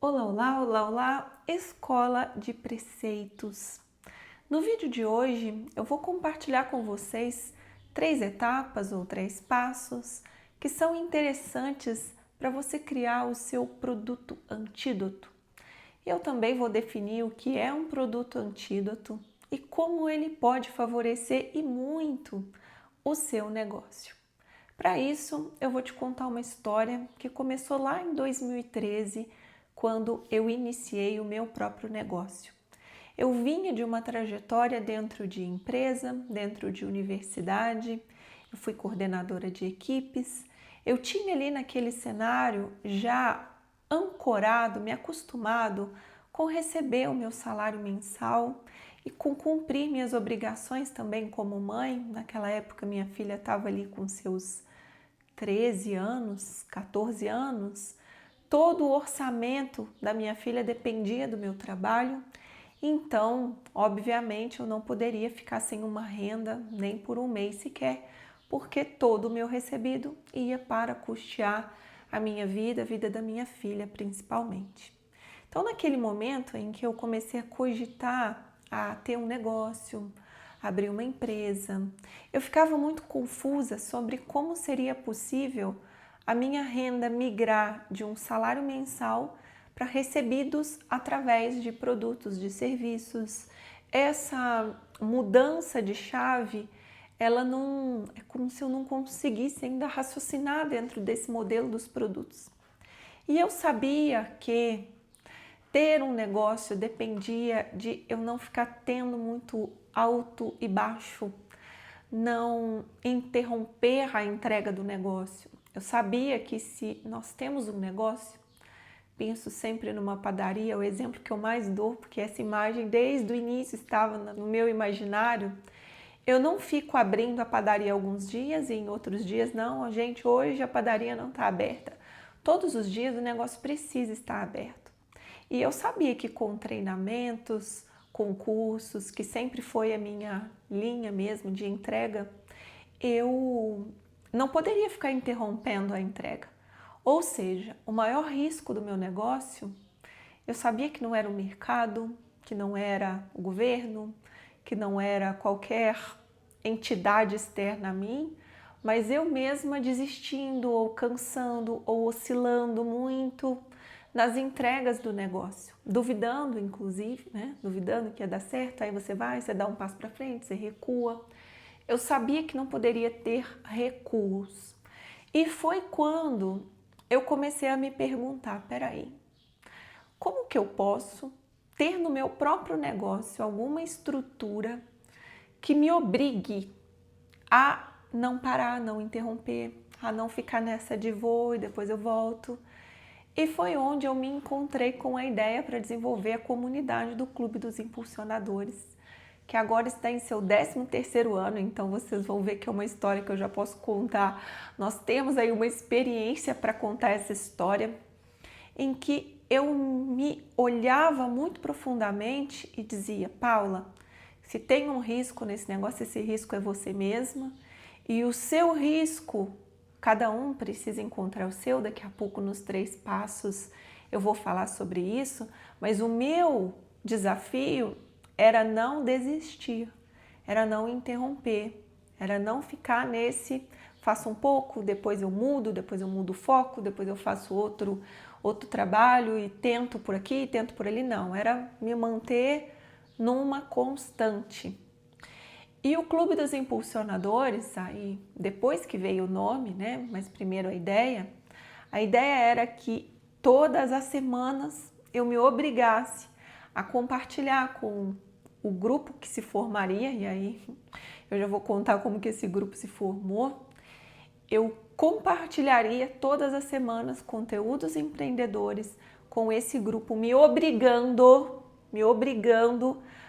Olá, olá, olá, olá, Escola de Preceitos. No vídeo de hoje eu vou compartilhar com vocês 3 etapas ou 3 passos que são interessantes para você criar o seu produto antídoto. Eu também vou definir o que é um produto antídoto e como ele pode favorecer e muito o seu negócio. Para isso, eu vou te contar uma história que começou lá em 2013, quando eu iniciei o meu próprio negócio. Eu vinha de uma trajetória dentro de empresa, dentro de universidade, eu fui coordenadora de equipes, eu tinha ali naquele cenário já ancorado, me acostumado com receber o meu salário mensal e com cumprir minhas obrigações também como mãe. Naquela época minha filha estava ali com seus 13 anos, 14 anos, todo o orçamento da minha filha dependia do meu trabalho, então, obviamente, eu não poderia ficar sem uma renda nem por um mês sequer, porque todo o meu recebido ia para custear a minha vida, a vida da minha filha principalmente. Então, naquele momento em que eu comecei a cogitar a ter um negócio, abrir uma empresa, eu ficava muito confusa sobre como seria possível a minha renda migrar de um salário mensal para recebidos através de produtos, de serviços. Essa mudança de chave, ela não é como se eu não conseguisse ainda raciocinar dentro desse modelo dos produtos. E eu sabia que ter um negócio dependia de eu não ficar tendo muito alto e baixo, não interromper a entrega do negócio. Eu sabia que se nós temos um negócio, penso sempre numa padaria, o exemplo que eu mais dou, porque essa imagem desde o início estava no meu imaginário. Eu não fico abrindo a padaria alguns dias e em outros dias não, gente, hoje a padaria não está aberta. Todos os dias o negócio precisa estar aberto. E eu sabia que com treinamentos, concursos, que sempre foi a minha linha mesmo de entrega, eu não poderia ficar interrompendo a entrega. Ou seja, o maior risco do meu negócio, eu sabia que não era o mercado, que não era o governo, que não era qualquer entidade externa a mim, mas eu mesma desistindo ou cansando ou oscilando muito nas entregas do negócio, duvidando inclusive, né? Duvidando que ia dar certo, aí você vai, você dá um passo para frente, você recua. Eu sabia que não poderia ter recuos. E foi quando eu comecei a me perguntar, peraí, como que eu posso ter no meu próprio negócio alguma estrutura que me obrigue a não parar, não interromper, a não ficar nessa de vou e depois eu volto. E foi onde eu me encontrei com a ideia para desenvolver a comunidade do Clube dos Impulsionadores, que agora está em seu 13º ano, então vocês vão ver que é uma história que eu já posso contar. Nós temos aí uma experiência para contar essa história, em que eu me olhava muito profundamente e dizia, Paula, se tem um risco nesse negócio, esse risco é você mesma, e o seu risco, cada um precisa encontrar o seu, daqui a pouco nos 3 passos eu vou falar sobre isso, mas o meu desafio era não desistir, era não interromper, era não ficar nesse, faço um pouco, depois eu mudo o foco, depois eu faço outro trabalho e tento por aqui, tento por ali, não, era me manter numa constante. E o Clube dos Impulsionadores, aí depois que veio o nome, né, mas primeiro a ideia era que todas as semanas eu me obrigasse a compartilhar com o grupo que se formaria, e aí eu já vou contar como que esse grupo se formou. Eu compartilharia todas as semanas conteúdos empreendedores com esse grupo, me obrigando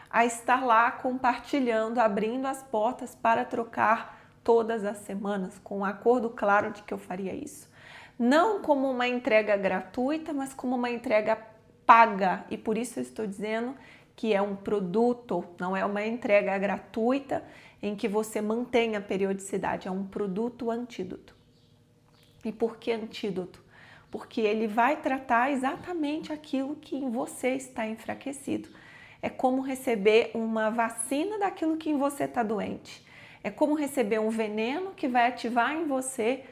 a estar lá compartilhando, abrindo as portas para trocar todas as semanas, com um acordo claro de que eu faria isso. Não como uma entrega gratuita, mas como uma entrega paga, e por isso eu estou dizendo que é um produto, não é uma entrega gratuita em que você mantém a periodicidade, é um produto antídoto. E por que antídoto? porque ele vai tratar exatamente aquilo que em você está enfraquecido. É como receber uma vacina daquilo que em você está doente. É como receber um veneno que vai ativar em você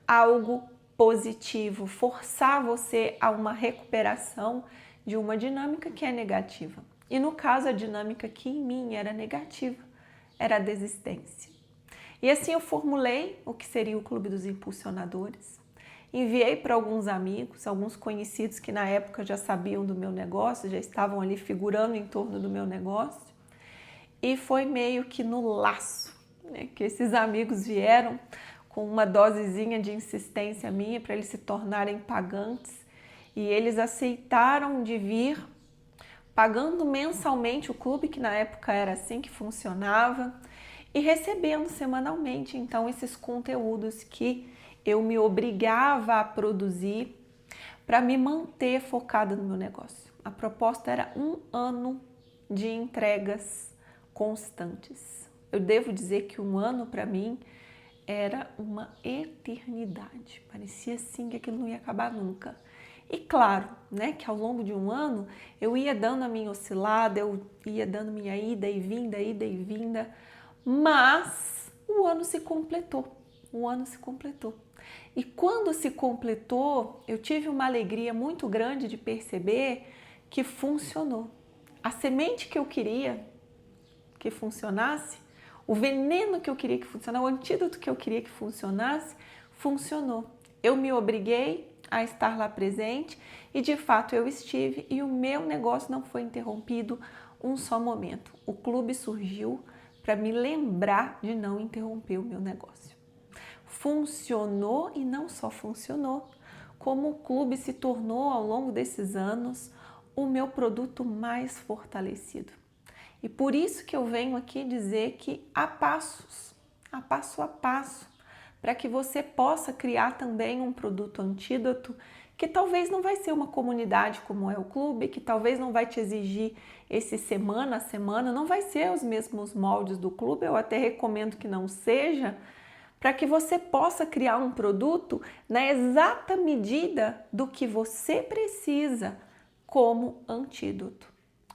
algo positivo, forçar você a uma recuperação de uma dinâmica que é negativa. E no caso, a dinâmica que em mim era negativa era a desistência. E assim eu formulei o que seria o Clube dos Impulsionadores. Enviei para alguns amigos, alguns conhecidos que na época já sabiam do meu negócio, já estavam ali figurando em torno do meu negócio. E foi meio que no laço, né, que esses amigos vieram com uma dosezinha de insistência minha para eles se tornarem pagantes. E eles aceitaram de vir pagando mensalmente o clube, que na época era assim que funcionava, e recebendo semanalmente então esses conteúdos que eu me obrigava a produzir para me manter focada no meu negócio. A proposta era 1 ano de entregas constantes. Eu devo dizer que 1 ano para mim era uma eternidade. Parecia assim que aquilo não ia acabar nunca. E claro, né, que ao longo de 1 ano eu ia dando a minha oscilada, eu ia dando minha ida e vinda, mas o ano se completou. O ano se completou. E quando se completou, eu tive uma alegria muito grande de perceber que funcionou. A semente que eu queria que funcionasse, o veneno que eu queria que funcionasse, o antídoto que eu queria que funcionasse, funcionou. Eu me obriguei a estar lá presente e de fato eu estive e o meu negócio não foi interrompido um só momento. O clube surgiu para me lembrar de não interromper o meu negócio. Funcionou e não só funcionou, como o clube se tornou ao longo desses anos o meu produto mais fortalecido. E por isso que eu venho aqui dizer que há passos, há passo a passo, para que você possa criar também um produto antídoto que talvez não vai ser uma comunidade como é o clube, que talvez não vai te exigir esse semana a semana, não vai ser os mesmos moldes do clube, eu até recomendo que não seja, para que você possa criar um produto na exata medida do que você precisa como antídoto.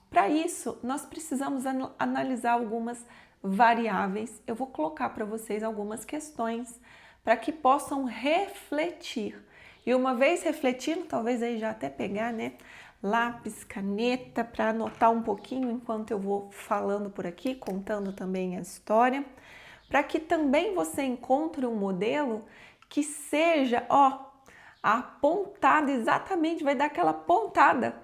Para isso, nós precisamos analisar algumas variáveis. Eu vou colocar para vocês algumas questões para que possam refletir. E uma vez refletindo, talvez aí já até pegar, né, lápis, caneta para anotar um pouquinho enquanto eu vou falando por aqui, contando também a história, para que também você encontre um modelo que seja, apontado exatamente, vai dar aquela pontada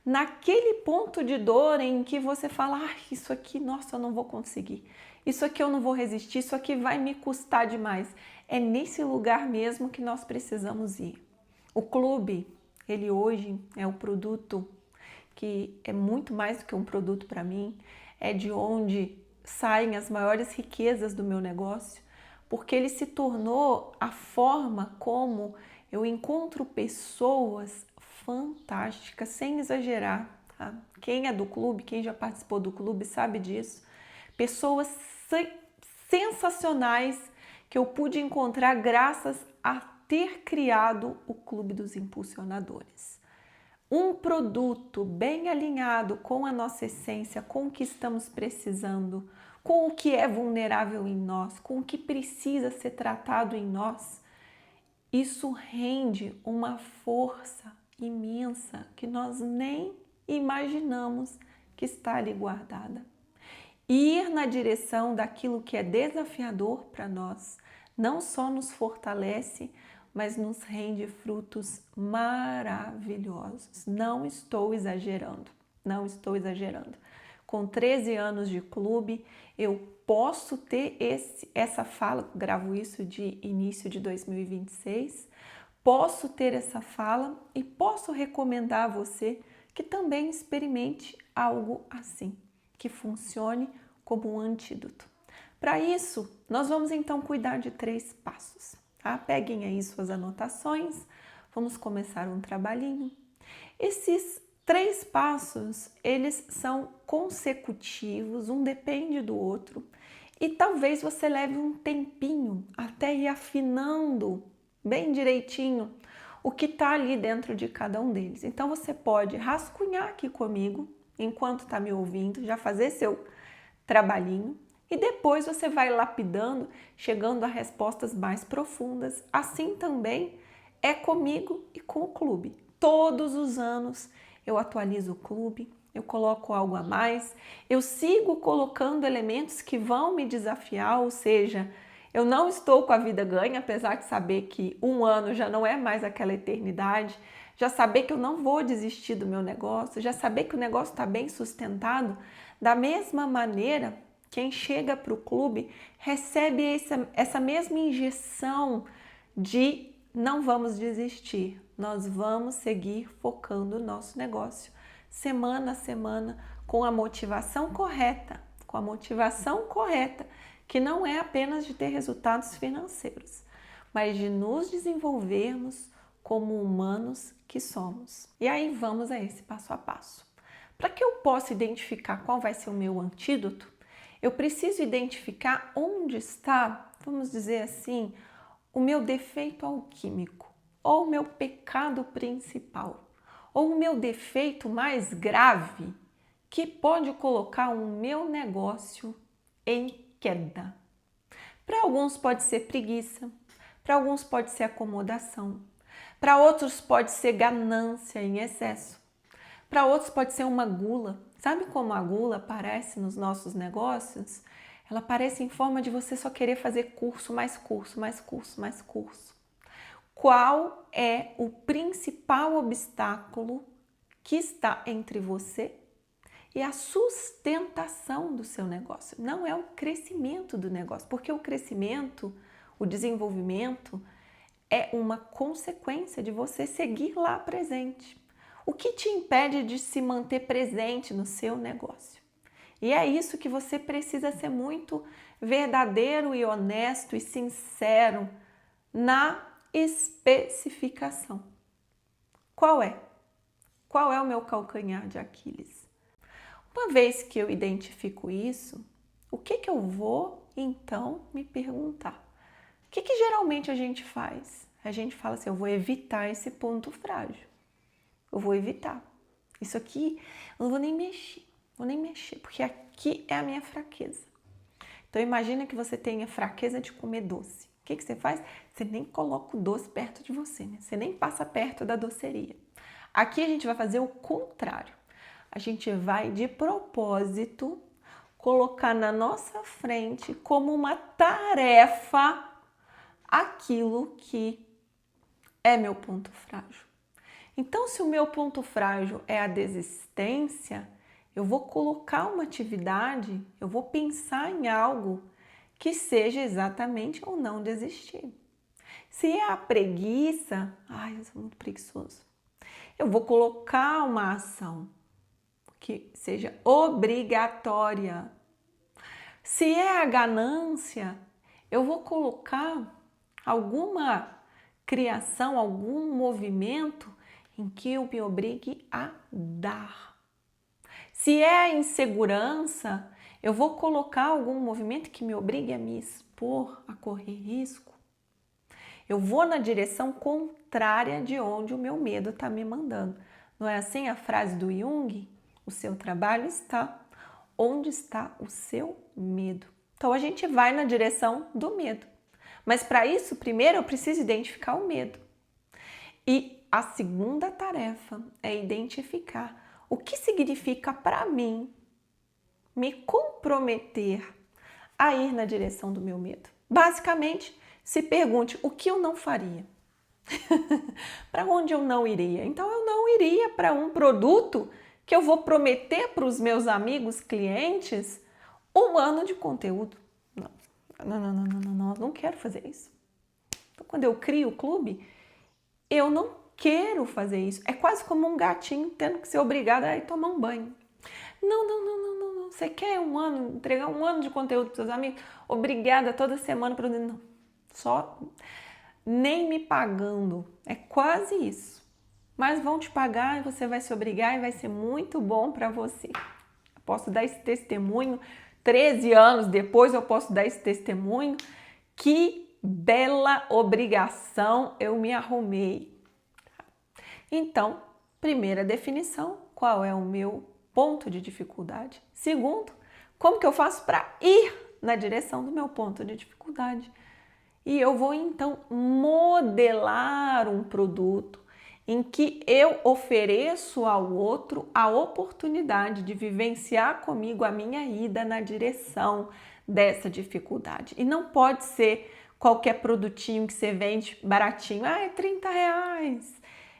naquele ponto de dor em que você fala, isso aqui, nossa, eu não vou conseguir, isso aqui eu não vou resistir, isso aqui vai me custar demais. É nesse lugar mesmo que nós precisamos ir. O clube, ele hoje é o produto que é muito mais do que um produto para mim, é de onde saem as maiores riquezas do meu negócio, porque ele se tornou a forma como eu encontro pessoas fantásticas, sem exagerar, tá? Quem é do clube, quem já participou do clube sabe disso. Pessoas sensacionais que eu pude encontrar graças a ter criado o Clube dos Impulsionadores. Um produto bem alinhado com a nossa essência, com o que estamos precisando, com o que é vulnerável em nós, com o que precisa ser tratado em nós, isso rende uma força imensa que nós nem imaginamos que está ali guardada. Ir na direção daquilo que é desafiador para nós não só nos fortalece, mas nos rende frutos maravilhosos. Não estou exagerando, não estou exagerando. Com 13 anos de clube, eu posso ter essa fala, gravo isso de início de 2026, posso ter essa fala e posso recomendar a você que também experimente algo assim, que funcione como um antídoto. Para isso, nós vamos então cuidar de 3 passos, tá? Peguem aí suas anotações, vamos começar um trabalhinho. Esses 3 passos, eles são consecutivos, um depende do outro, e talvez você leve um tempinho até ir afinando bem direitinho o que está ali dentro de cada um deles. Então você pode rascunhar aqui comigo, enquanto está me ouvindo, já fazer seu trabalhinho e depois você vai lapidando, chegando a respostas mais profundas. Assim também é comigo e com o clube. Todos os anos eu atualizo o clube, eu coloco algo a mais, eu sigo colocando elementos que vão me desafiar, ou seja, eu não estou com a vida ganha, apesar de saber que um ano já não é mais aquela eternidade, já saber que eu não vou desistir do meu negócio, já saber que o negócio está bem sustentado. Da mesma maneira, quem chega para o clube recebe essa mesma injeção de não vamos desistir, nós vamos seguir focando o nosso negócio semana a semana com a motivação correta, que não é apenas de ter resultados financeiros, mas de nos desenvolvermos como humanos que somos. E aí vamos a esse passo a passo. Para que eu possa identificar qual vai ser o meu antídoto, eu preciso identificar onde está, vamos dizer assim, o meu defeito alquímico, ou o meu pecado principal, ou o meu defeito mais grave, que pode colocar o meu negócio em queda. Para alguns pode ser preguiça, para alguns pode ser acomodação, para outros pode ser ganância em excesso, para outros pode ser uma gula. Sabe como a gula aparece nos nossos negócios? Ela aparece em forma de você só querer fazer curso, mais curso, mais curso, mais curso. Qual é o principal obstáculo que está entre você e a sustentação do seu negócio? Não é o crescimento do negócio, porque o crescimento, o desenvolvimento é uma consequência de você seguir lá presente. O que te impede de se manter presente no seu negócio? E é isso que você precisa ser muito verdadeiro e honesto e sincero na especificação. Qual é? Qual é o meu calcanhar de Aquiles? Uma vez que eu identifico isso, o que eu vou então me perguntar? O que geralmente a gente faz? A gente fala assim, eu vou evitar esse ponto frágil. Eu vou evitar. Isso aqui eu não vou nem mexer, porque aqui é a minha fraqueza. Então imagina que você tenha fraqueza de comer doce. O que você faz? Você nem coloca o doce perto de você, né? Você nem passa perto da doceria. Aqui a gente vai fazer o contrário. A gente vai de propósito colocar na nossa frente como uma tarefa aquilo que é meu ponto frágil. Então, se o meu ponto frágil é a desistência, eu vou colocar uma atividade, eu vou pensar em algo que seja exatamente ou não desistir. Se é a preguiça, eu sou muito preguiçoso, eu vou colocar uma ação que seja obrigatória. Se é a ganância, eu vou colocar alguma criação, algum movimento em que eu me obrigue a dar. Se é a insegurança, eu vou colocar algum movimento que me obrigue a me expor, a correr risco. Eu vou na direção contrária de onde o meu medo está me mandando. Não é assim a frase do Jung? O seu trabalho está onde está o seu medo. Então a gente vai na direção do medo. Mas para isso, primeiro eu preciso identificar o medo. E a segunda tarefa é identificar o que significa para mim me comprometer a ir na direção do meu medo. Basicamente, se pergunte o que eu não faria. Para onde eu não iria? Então, eu não iria para um produto que eu vou prometer para os meus amigos, clientes, um ano de conteúdo. Não quero fazer isso. Então, quando eu crio o clube, eu não quero fazer isso. É quase como um gatinho tendo que ser obrigado a ir tomar um banho. Não. Você quer um ano, entregar um ano de conteúdo para seus amigos? Obrigada toda semana para não. Só nem me pagando. É quase isso. Mas vão te pagar e você vai se obrigar e vai ser muito bom para você. Eu posso dar esse testemunho. 13 anos depois eu posso dar esse testemunho. Que bela obrigação eu me arrumei. Então, primeira definição, qual é o meu ponto de dificuldade? Segundo, como que eu faço para ir na direção do meu ponto de dificuldade? E eu vou então modelar um produto em que eu ofereço ao outro a oportunidade de vivenciar comigo a minha ida na direção dessa dificuldade. E não pode ser qualquer produtinho que você vende baratinho, é 30 reais,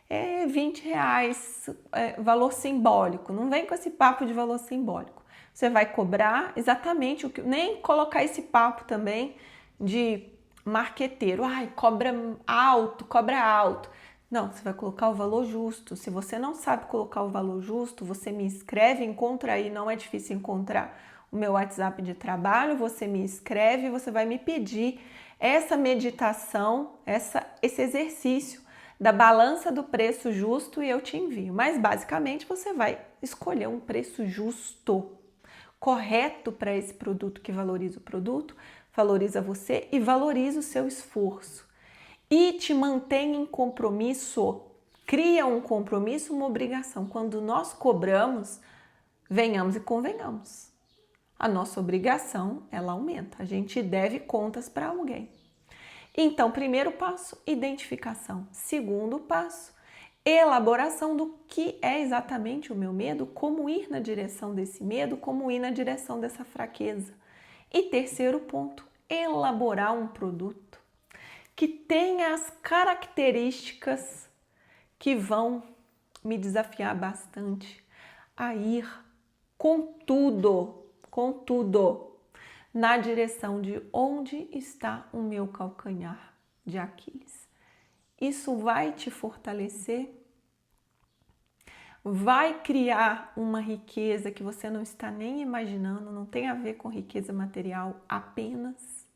é 20 reais, valor simbólico. Não vem com esse papo de valor simbólico. Você vai cobrar exatamente o que, nem colocar esse papo também de marqueteiro, cobra alto, cobra alto. Não, você vai colocar o valor justo. Se você não sabe colocar o valor justo, você me escreve, encontra aí, não é difícil encontrar o meu WhatsApp de trabalho, você me escreve, você vai me pedir essa meditação, esse exercício da balança do preço justo e eu te envio. Mas basicamente você vai escolher um preço justo, correto para esse produto que valoriza o produto, valoriza você e valoriza o seu esforço. E te mantém em compromisso, cria um compromisso, uma obrigação. Quando nós cobramos, venhamos e convenhamos. A nossa obrigação, ela aumenta. A gente deve contas para alguém. Então, primeiro passo, identificação. Segundo passo, elaboração do que é exatamente o meu medo, como ir na direção desse medo, como ir na direção dessa fraqueza. E terceiro ponto, elaborar um produto que tenha as características que vão me desafiar bastante a ir com tudo, na direção de onde está o meu calcanhar de Aquiles. Isso vai te fortalecer, vai criar uma riqueza que você não está nem imaginando, não tem a ver com riqueza material apenas.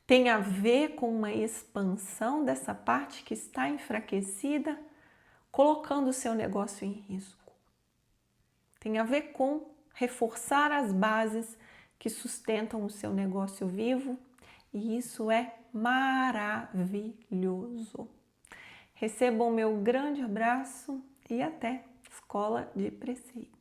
Tem a ver com uma expansão dessa parte que está enfraquecida, colocando o seu negócio em risco. Tem a ver com reforçar as bases que sustentam o seu negócio vivo, e isso é maravilhoso. Recebam o meu grande abraço e até Escola de Preceito.